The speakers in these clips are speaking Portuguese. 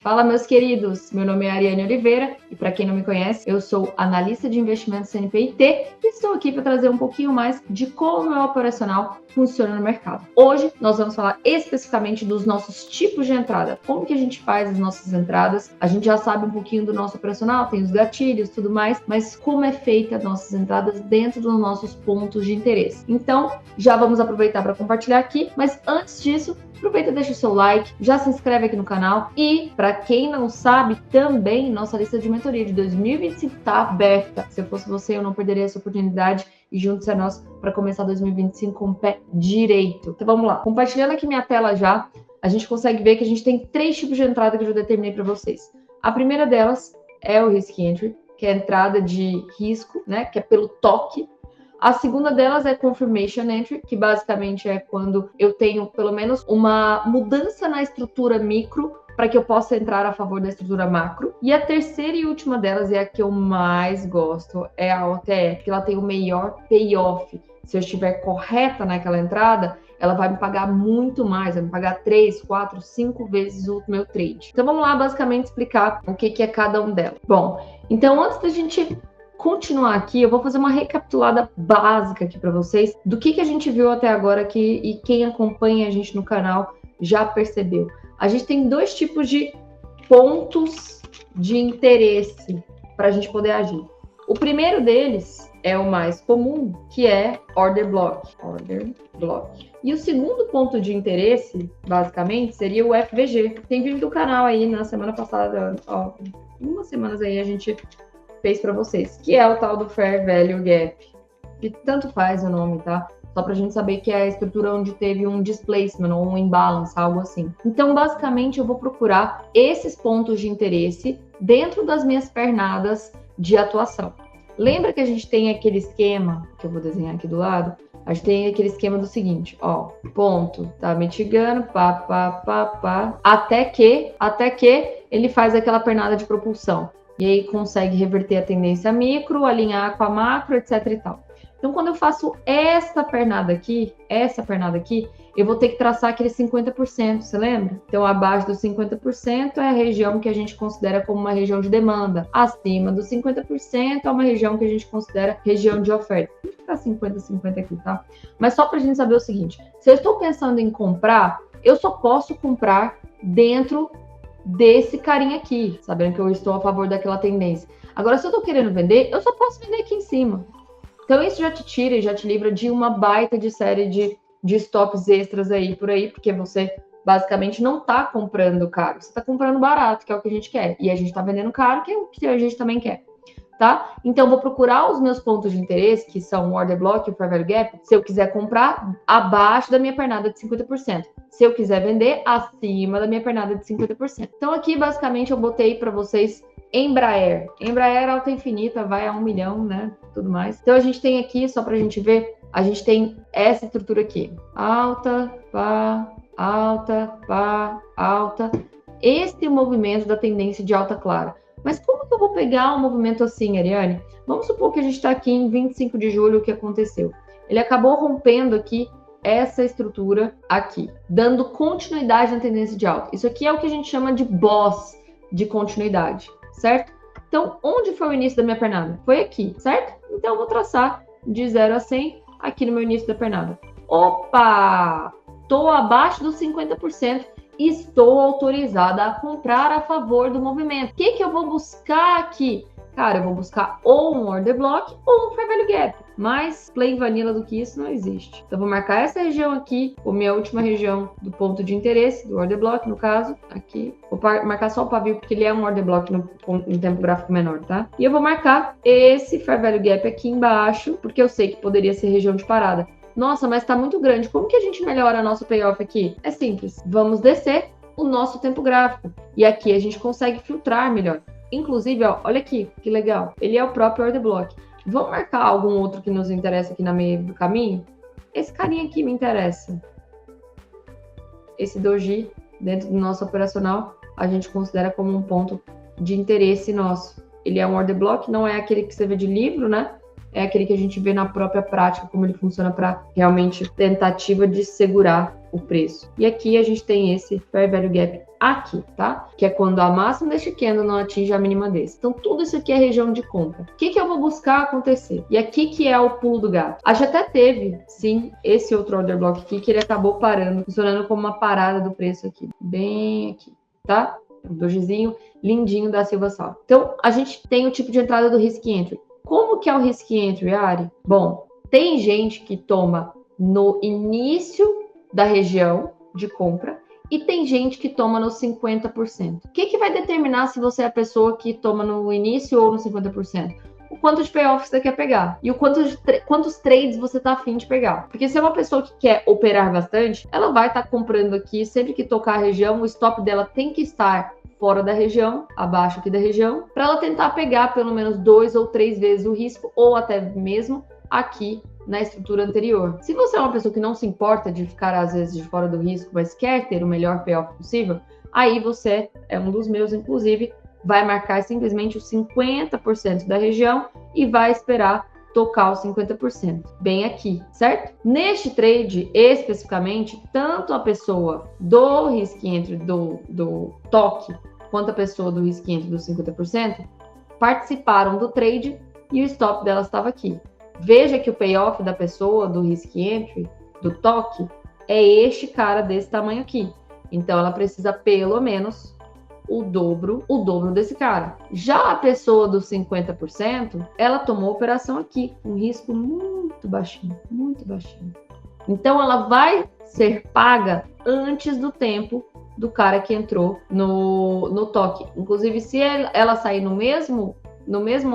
Fala, meus queridos! Meu nome é Ariane Oliveira e, para quem não me conhece, eu sou analista de investimentos CNPIT e estou aqui para trazer um pouquinho mais de como o meu operacional funciona no mercado. Hoje, nós vamos falar especificamente dos nossos tipos de entrada, como que a gente faz as nossas entradas. A gente já sabe um pouquinho do nosso operacional, tem os gatilhos e tudo mais, mas como é feita as nossas entradas dentro dos nossos pontos de interesse. Então, já vamos aproveitar para compartilhar aqui, mas antes disso, aproveita e deixa o seu like, já se inscreve aqui no canal e, para quem não sabe, também nossa lista de mentoria de 2025 está aberta. Se eu fosse você, eu não perderia essa oportunidade e junte-se a nós para começar 2025 com o pé direito. Então vamos lá, compartilhando aqui minha tela já, a gente consegue ver que a gente tem 3 tipos de entrada que eu já determinei para vocês. A primeira delas é o Risk Entry, que é a entrada de risco, né, que é pelo toque. A segunda delas é Confirmation Entry, que basicamente é quando eu tenho pelo menos uma mudança na estrutura micro para que eu possa entrar a favor da estrutura macro. E a terceira e última delas é a que eu mais gosto, é a OTE, que ela tem o melhor payoff. Se eu estiver correta naquela entrada, ela vai me pagar muito mais, vai me pagar 3, 4, 5 vezes o meu trade. Então vamos lá basicamente explicar o que é cada um delas. Bom, então antes da gente continuar aqui, eu vou fazer uma recapitulada básica aqui para vocês do que a gente viu até agora aqui e quem acompanha a gente no canal já percebeu. A gente tem 2 tipos de pontos de interesse para a gente poder agir. O primeiro deles é o mais comum, que é Order Block. Order Block. E o segundo ponto de interesse, basicamente, seria o FVG. Tem vídeo do canal aí na semana passada, ó, umas semanas aí a gente fez para vocês, que é o tal do Fair Value Gap, que tanto faz o nome, tá? Só pra gente saber que é a estrutura onde teve um displacement ou um imbalance, algo assim. Então, basicamente, eu vou procurar esses pontos de interesse dentro das minhas pernadas de atuação. Lembra que a gente tem aquele esquema, que eu vou desenhar aqui do lado? A gente tem aquele esquema do seguinte, ó, ponto, tá mitigando, até que ele faz aquela pernada de propulsão. E aí consegue reverter a tendência micro, alinhar com a macro, etc e tal. Então, quando eu faço essa pernada aqui, eu vou ter que traçar aquele 50%, você lembra? Então, abaixo dos 50% é a região que a gente considera como uma região de demanda. Acima dos 50% é uma região que a gente considera região de oferta. Vou ficar 50-50 aqui, tá? Mas só pra gente saber o seguinte, se eu estou pensando em comprar, eu só posso comprar dentro desse carinha aqui, sabendo que eu estou a favor daquela tendência. Agora, se eu estou querendo vender, eu só posso vender aqui em cima. Então, isso já te tira e já te livra de uma baita de série de stops extras aí por aí, porque você basicamente não está comprando caro, você está comprando barato, que é o que a gente quer. E a gente está vendendo caro, que é o que a gente também quer. Tá? Então, eu vou procurar os meus pontos de interesse, que são o Order Block e o Fair Value Gap, se eu quiser comprar abaixo da minha pernada de 50%. Se eu quiser vender acima da minha pernada de 50%. Então, aqui, basicamente, eu botei para vocês Embraer. Embraer alta infinita, vai a 1 milhão, né? Tudo mais. Então, a gente tem aqui, só para a gente ver, a gente tem essa estrutura aqui. Alta, pá, alta, pá, alta. Esse é o movimento da tendência de alta clara. Mas como que eu vou pegar um movimento assim, Ariane? Vamos supor que a gente está aqui em 25 de julho, o que aconteceu? Ele acabou rompendo aqui essa estrutura aqui, dando continuidade na tendência de alta. Isso aqui é o que a gente chama de boss de continuidade, certo? Então, onde foi o início da minha pernada? Foi aqui, certo? Então, eu vou traçar de 0 a 100 aqui no meu início da pernada. Opa! Estou abaixo dos 50%. Estou autorizada a comprar a favor do movimento. O que eu vou buscar aqui? Cara, eu vou buscar ou um Order Block ou um Fair Value Gap. Mais plain vanilla do que isso não existe. Então, eu vou marcar essa região aqui, como minha última região do ponto de interesse, do Order Block, no caso, aqui. Vou marcar só o pavio, porque ele é um Order Block no tempo gráfico menor, tá? E eu vou marcar esse Fair Value Gap aqui embaixo, porque eu sei que poderia ser região de parada. Nossa, mas tá muito grande. Como que a gente melhora nosso payoff aqui? É simples. Vamos descer o nosso tempo gráfico. E aqui a gente consegue filtrar melhor. Inclusive, ó, olha aqui, que legal. Ele é o próprio Order Block. Vamos marcar algum outro que nos interessa aqui no meio do caminho? Esse carinha aqui me interessa. Esse doji, dentro do nosso operacional, a gente considera como um ponto de interesse nosso. Ele é um Order Block, não é aquele que você vê de livro, né? É aquele que a gente vê na própria prática, como ele funciona para realmente tentativa de segurar o preço. E aqui a gente tem esse Fair Value Gap aqui, tá? Que é quando a máxima deste candle não atinge a mínima desse. Então, tudo isso aqui é região de compra. O que eu vou buscar acontecer? E aqui que é o pulo do gato. A gente até teve, sim, esse outro order block aqui, que ele acabou parando, funcionando como uma parada do preço aqui. Bem aqui, tá? O dogezinho lindinho da Silva Sal. Então, a gente tem o tipo de entrada do Risk Entry. Como que é o Risk Entry, Ari? Bom, tem gente que toma no início da região de compra e tem gente que toma no 50%. O que vai determinar se você é a pessoa que toma no início ou no 50%? O quanto de payoff você quer pegar e o quantos trades você está afim de pegar. Porque se é uma pessoa que quer operar bastante, ela vai estar comprando aqui, sempre que tocar a região, o stop dela tem que estar fora da região, abaixo aqui da região, para ela tentar pegar pelo menos 2 ou 3 vezes o risco, ou até mesmo aqui na estrutura anterior. Se você é uma pessoa que não se importa de ficar às vezes de fora do risco, mas quer ter o melhor payoff possível, aí você é um dos meus, inclusive, vai marcar simplesmente os 50% da região e vai esperar tocar os 50%, bem aqui, certo? Neste trade, especificamente, tanto a pessoa do Risk Entry do toque, quanto a pessoa do Risk Entry dos 50%, participaram do trade e o stop dela estava aqui. Veja que o payoff da pessoa do Risk Entry, do toque, é este cara desse tamanho aqui. Então, ela precisa pelo menos o dobro desse cara. Já a pessoa dos 50%, ela tomou operação aqui, com risco muito baixinho, muito baixinho. Então, ela vai ser paga antes do tempo do cara que entrou no toque. Inclusive, se ela sair no mesmo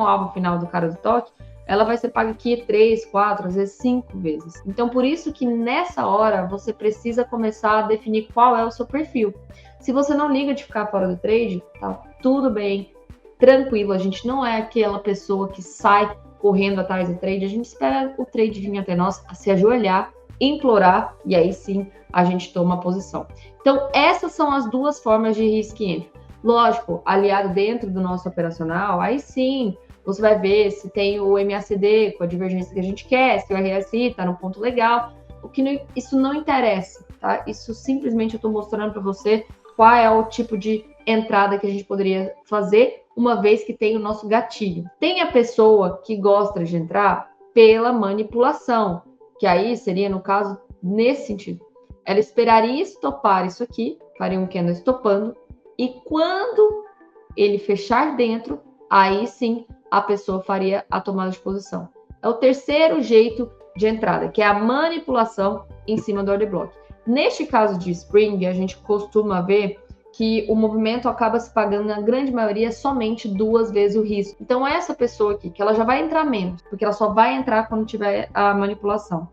alvo final do cara do toque, ela vai ser paga aqui 3, 4, às vezes 5 vezes. Então, por isso que nessa hora, você precisa começar a definir qual é o seu perfil. Se você não liga de ficar fora do trade, tá tudo bem, tranquilo. A gente não é aquela pessoa que sai correndo atrás do trade. A gente espera o trade vir até nós, se ajoelhar, implorar, e aí sim a gente toma a posição. Então, essas são as duas formas de Risk Entry. Lógico, aliado dentro do nosso operacional, aí sim, você vai ver se tem o MACD com a divergência que a gente quer, se o RSI está no ponto legal. Isso não interessa, tá? Isso simplesmente eu estou mostrando para você qual é o tipo de entrada que a gente poderia fazer, uma vez que tem o nosso gatilho. Tem a pessoa que gosta de entrar pela manipulação, que aí seria, no caso, nesse sentido. Ela esperaria estopar isso aqui, faria um candle estopando, e quando ele fechar dentro, aí sim a pessoa faria a tomada de posição. É o terceiro jeito de entrada, que é a manipulação em cima do order block. Neste caso de Spring, a gente costuma ver que o movimento acaba se pagando, na grande maioria, somente 2 vezes o risco. Então, essa pessoa aqui, que ela já vai entrar menos, porque ela só vai entrar quando tiver a manipulação.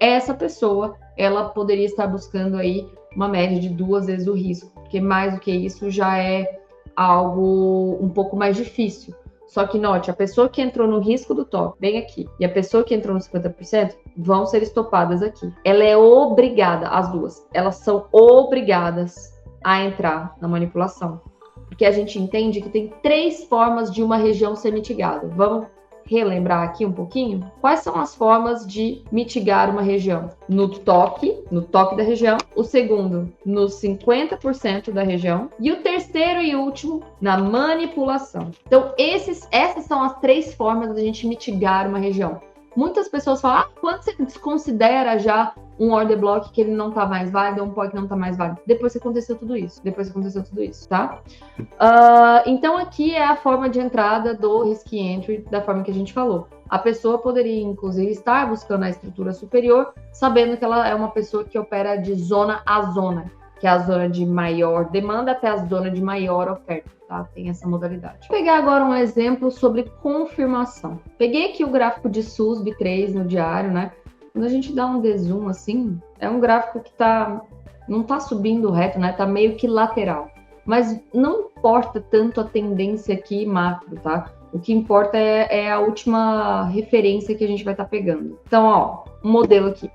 Essa pessoa, ela poderia estar buscando aí uma média de 2 vezes o risco, porque mais do que isso já é algo um pouco mais difícil. Só que note, a pessoa que entrou no risco do top, bem aqui, e a pessoa que entrou no 50%, vão ser estopadas aqui. Ela é obrigada, as duas, elas são obrigadas a entrar na manipulação. Porque a gente entende que tem 3 formas de uma região ser mitigada. Vamos relembrar aqui um pouquinho? Quais são as formas de mitigar uma região? No toque da região. O segundo, nos 50% da região. E o terceiro e último, na manipulação. Então, essas são as 3 formas de a gente mitigar uma região. Muitas pessoas falam, quando você considera já um order block que ele não tá mais válido, um POC que não tá mais válido? Depois que aconteceu tudo isso, tá? Então, aqui é a forma de entrada do Risk Entry, da forma que a gente falou. A pessoa poderia, inclusive, estar buscando a estrutura superior, sabendo que ela é uma pessoa que opera de zona a zona, que é a zona de maior demanda até a zona de maior oferta, tá? Tem essa modalidade. Vou pegar agora um exemplo sobre confirmação. Peguei aqui o gráfico de SUSB3 no diário, né? Quando a gente dá um dezoom assim, é um gráfico que não tá subindo reto, né? Tá meio que lateral. Mas não importa tanto a tendência aqui macro, tá? O que importa é a última referência que a gente vai estar pegando. Então, ó, um modelo aqui.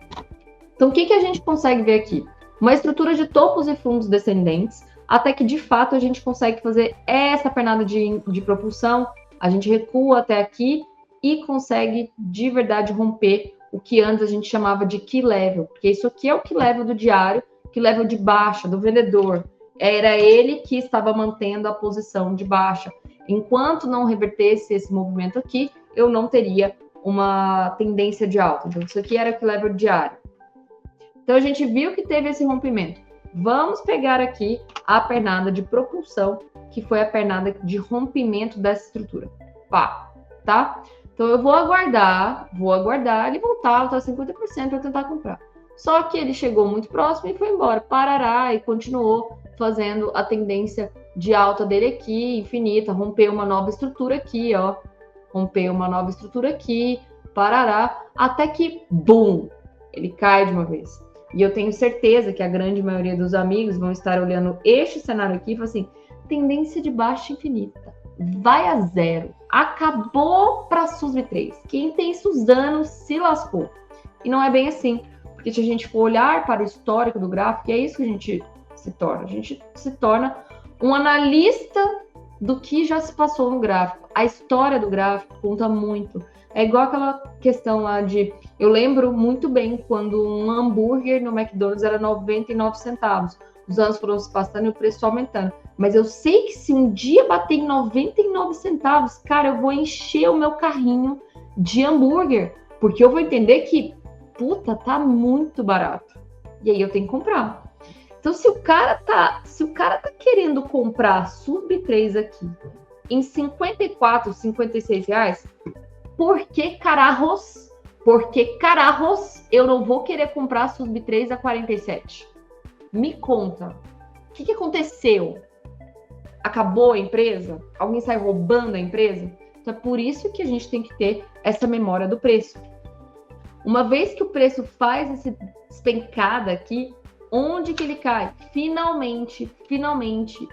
Então, o que a gente consegue ver aqui? Uma estrutura de topos e fundos descendentes, até que, de fato, a gente consegue fazer essa pernada de propulsão, a gente recua até aqui e consegue, de verdade, romper o que antes a gente chamava de key level, porque isso aqui é o key level do diário, key level de baixa, do vendedor. Era ele que estava mantendo a posição de baixa. Enquanto não revertesse esse movimento aqui, eu não teria uma tendência de alta. Então, isso aqui era o key level diário. Então, a gente viu que teve esse rompimento. Vamos pegar aqui a pernada de propulsão, que foi a pernada de rompimento dessa estrutura. Pá, tá? Então, eu vou aguardar ele voltar a 50% para tentar comprar. Só que ele chegou muito próximo e foi embora. Parará, e continuou fazendo a tendência de alta dele aqui, infinita. Rompeu uma nova estrutura aqui, ó. Rompeu uma nova estrutura aqui, parará, até que, bum, ele cai de uma vez. E eu tenho certeza que a grande maioria dos amigos vão estar olhando este cenário aqui e falar assim, tendência de baixa infinita, vai a zero, acabou para SUSB 3. Quem tem Suzano se lascou. E não é bem assim, porque se a gente for olhar para o histórico do gráfico, é isso que a gente se torna um analista do que já se passou no gráfico. A história do gráfico conta muito. É igual aquela questão lá de... Eu lembro muito bem quando um hambúrguer no McDonald's era 99 centavos. Os anos foram se passando e o preço aumentando. Mas eu sei que se um dia bater em 99 centavos, cara, eu vou encher o meu carrinho de hambúrguer. Porque eu vou entender que, puta, tá muito barato. E aí eu tenho que comprar. Então, se o cara tá querendo comprar SUSB 3 aqui em 54, 56 reais, por que carajos? Porque carajos eu não vou querer comprar SUSB 3 a 47? Me conta. O que aconteceu? Acabou a empresa? Alguém sai roubando a empresa? Então, é por isso que a gente tem que ter essa memória do preço. Uma vez que o preço faz essa despencada aqui, onde que ele cai? Finalmente,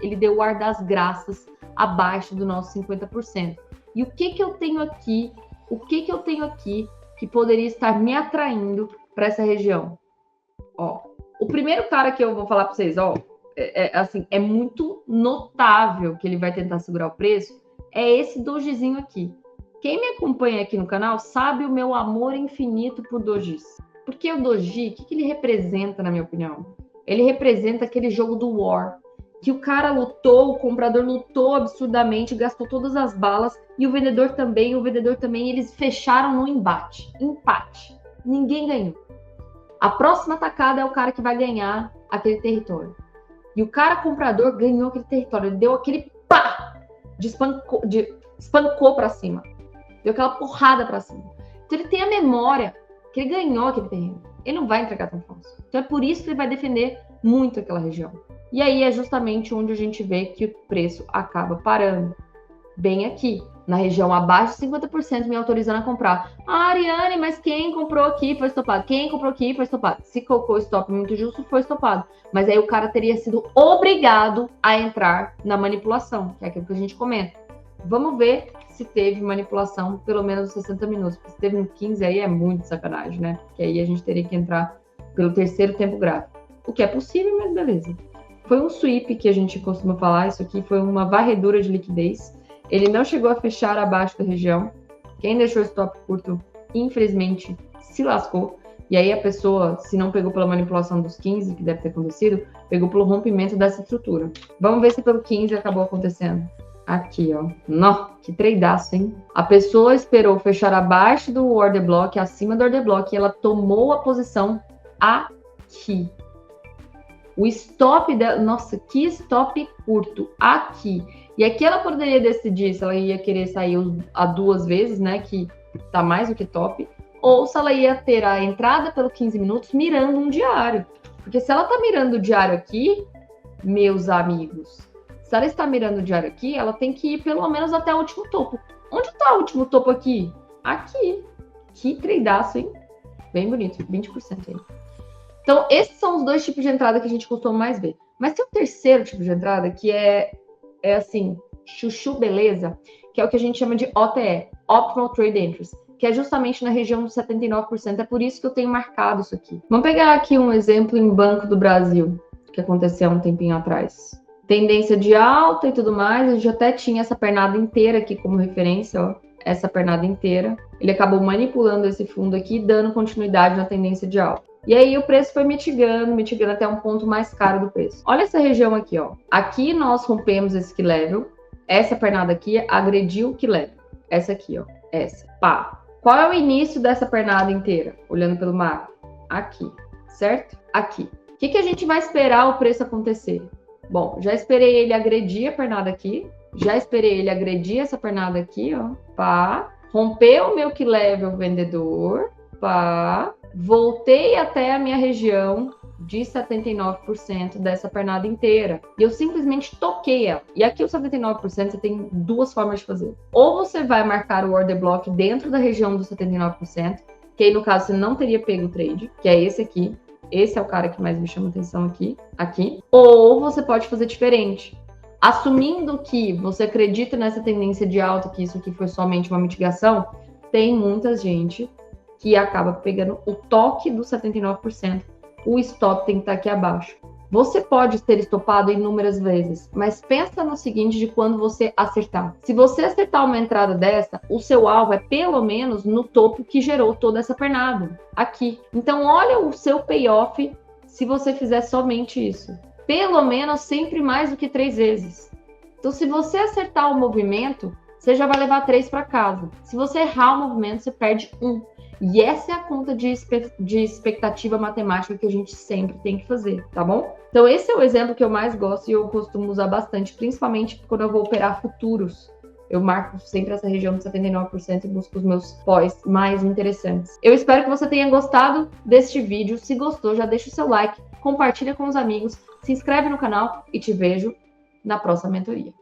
ele deu o ar das graças abaixo do nosso 50%. E o que eu tenho aqui? O que eu tenho aqui que poderia estar me atraindo para essa região? Ó, o primeiro cara que eu vou falar para vocês, ó, assim, é muito notável que ele vai tentar segurar o preço, é esse dojizinho aqui. Quem me acompanha aqui no canal sabe o meu amor infinito por dojis. Porque o doji, o que ele representa, na minha opinião? Ele representa aquele jogo do War, que o cara lutou, o comprador lutou absurdamente, gastou todas as balas, e o vendedor também, eles fecharam no empate. Ninguém ganhou. A próxima atacada é o cara que vai ganhar aquele território. E o cara comprador ganhou aquele território, ele deu aquele pá, espancou para cima. Deu aquela porrada para cima. Então ele tem a memória que ele ganhou aquele terreno. Ele não vai entregar tão fácil. Então é por isso que ele vai defender muito aquela região. E aí é justamente onde a gente vê que o preço acaba parando. Bem aqui, na região abaixo de 50% me autorizando a comprar. Ah, Ariane, mas quem comprou aqui foi estopado. Quem comprou aqui foi estopado. Se colocou stop muito justo, foi estopado. Mas aí o cara teria sido obrigado a entrar na manipulação, que é aquilo que a gente comenta. Vamos ver se teve manipulação pelo menos 60 minutos. Se teve no 15, aí é muito sacanagem, né? Que aí a gente teria que entrar pelo terceiro tempo gráfico. O que é possível, mas beleza. Foi um sweep que a gente costuma falar. Isso aqui foi uma varredura de liquidez. Ele não chegou a fechar abaixo da região. Quem deixou stop curto, infelizmente, se lascou. E aí a pessoa, se não pegou pela manipulação dos 15, que deve ter acontecido, pegou pelo rompimento dessa estrutura. Vamos ver se pelo 15 acabou acontecendo. Aqui, ó. Nó, que tradeaço, hein? A pessoa esperou fechar abaixo do order block, acima do order block, e ela tomou a posição aqui. O stop dela... Nossa, que stop curto. Aqui. E aqui ela poderia decidir se ela ia querer sair a 2 vezes, né? Que tá mais do que top. Ou se ela ia ter a entrada pelo 15 minutos mirando um diário. Porque se ela tá mirando o diário aqui, meus amigos... Se ela está mirando o diário aqui, ela tem que ir pelo menos até o último topo. Onde está o último topo aqui? Aqui. Que tradeaço, hein? Bem bonito, 20% aí. Então, esses são os 2 tipos de entrada que a gente costuma mais ver. Mas tem o terceiro tipo de entrada, que é assim, chuchu beleza, que é o que a gente chama de OTE, Optimal Trade Entries, que é justamente na região dos 79%. É por isso que eu tenho marcado isso aqui. Vamos pegar aqui um exemplo em Banco do Brasil, que aconteceu há um tempinho atrás. Tendência de alta e tudo mais, a gente até tinha essa pernada inteira aqui como referência, ó. essa pernada inteira. Ele acabou manipulando esse fundo aqui, dando continuidade na tendência de alta. E aí o preço foi mitigando até um ponto mais caro do preço. Olha essa região aqui, ó. Aqui nós rompemos esse key level. Essa pernada aqui agrediu o key level. Essa aqui, ó. Essa. Pá. Qual é o início dessa pernada inteira? Olhando pelo macro. Aqui. Certo? Aqui. O que a gente vai esperar o preço acontecer? Bom, já esperei ele agredir a pernada aqui. Já esperei ele agredir essa pernada aqui, ó. Pá. Rompeu o meu key level vendedor. Pá. Voltei até a minha região de 79% dessa pernada inteira. E eu simplesmente toquei ela. E aqui o 79% você tem duas formas de fazer. Ou você vai marcar o order block dentro da região do 79%, que aí no caso você não teria pego o trade, que é esse aqui. Esse é o cara que mais me chama atenção aqui. Ou você pode fazer diferente. Assumindo que você acredita nessa tendência de alta, que isso aqui foi somente uma mitigação, tem muita gente que acaba pegando o toque dos 79%. O stop tem que estar aqui abaixo. Você pode ser estopado inúmeras vezes, mas pensa no seguinte de quando você acertar. Se você acertar uma entrada dessa, o seu alvo é pelo menos no topo que gerou toda essa pernada, aqui. Então olha o seu payoff se você fizer somente isso. Pelo menos sempre mais do que 3 vezes. Então se você acertar o movimento, você já vai levar 3 para casa. Se você errar o movimento, você perde 1. E essa é a conta de expectativa matemática que a gente sempre tem que fazer, tá bom? Então esse é o exemplo que eu mais gosto e eu costumo usar bastante, principalmente quando eu vou operar futuros. Eu marco sempre essa região de 79% e busco os meus pós mais interessantes. Eu espero que você tenha gostado deste vídeo. Se gostou, já deixa o seu like, compartilha com os amigos, se inscreve no canal e te vejo na próxima mentoria.